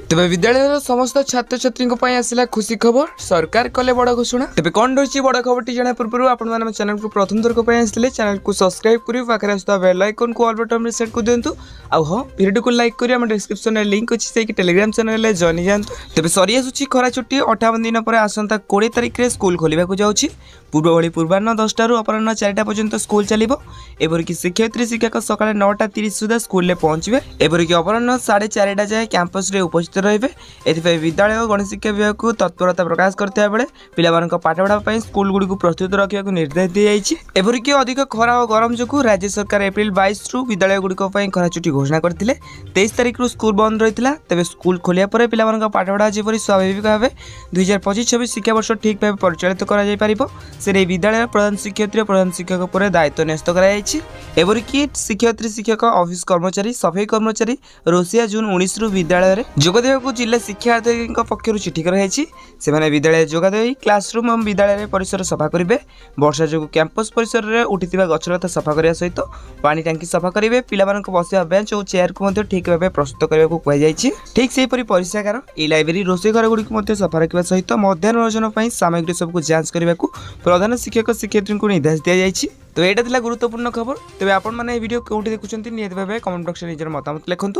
तेज विद्यालय समस्त छात्र छात्री आसला खुशी खबर सरकार कले बड़ घोषणा। तेज कौन रही बड़ खबर टी जाना पूर्व आपण चैनल को प्रथम थर आसते चैनल को सब्सक्राइब कर पाखे आसुवा बेल आइकन को ऑल बटन में सेट कर दिंतु। हाँ वीडियो को लाइक करें डिस्क्रिप्शन में लिंक अच्छी टेलीग्राम चैनल जॉइन जातु। तेज सरी आसूँ खरा छुट्टी 58 दिन पर आसंता 20 तारिख में स्कूल खोलने जाऊँगी। पूर्व भली पूर्वाह्न 10टा अपराह 4टा पर्यंत स्कूल चलो। एपरिक शिक्षयित्री शिक्षक सका 9:30 सुधा स्कूल पहुंचे। एपरिक अपराह 4:30 जाए कैंपस रे उपस्थित रहिबे। एथिपाई विद्यालय और गणित शिक्षा विभाग को तत्परता प्रकाश करते बेले पिलामानक पाठपढ़ा स्कूल गुड़ी को प्रस्तुत रखा निर्देश दी जाइए। एपरिक अधिक खरा और गरम जो राज्य सरकार एप्रिल 22 रु विद्यालय गुड़िक खरा छुट्टी घोषणा करते। 23 तारिख रु स्कूल बंद रही है। तेज स्कूल खोलिया पर पिलामानक पाठपढ़ा जपरी स्वाभाविक भाव 2025-26 शिक्षावर्ष ठीक भाव परिचालित कर से विद्यालय प्रधान शिक्षयित्री प्रधान शिक्षक पर दायित्व न्यस्त कर शिक्षयित्री शिक्षक ऑफिस कर्मचारी सफाई कर्मचारी रोसिया जून 19 रु विद्यालय जोगदेवा जिला शिक्षा अधिकारी पक्षर चिठी कराई। से विद्यालय जोगदे क्लासरूम और विद्यालय परिसर सफा करेंगे। वर्षा जो कैंपस परिसर में उठी गछलता सफा करने सहित पानी टांकी सफा करेंगे। पिला बसवा बेंच और चेयर को ठीक भाव प्रस्तुत करने को कहुई। ठीक से परीक्षागार ये लाइब्रेरी रोषे घर गुड़ी सफा रखा सहित मध्याह्न भोजन सामग्री सबको जांच करने को प्रधान शिक्षक शिक्षयित्री को निर्देश दी जाइए। तो यहाँ गुरुत्वपूर्ण खबर। तेज आपण मैंने वीडियो कौटी देखुं निहत भाव कमेंट बॉक्स में निजर मतामत लिखुँ।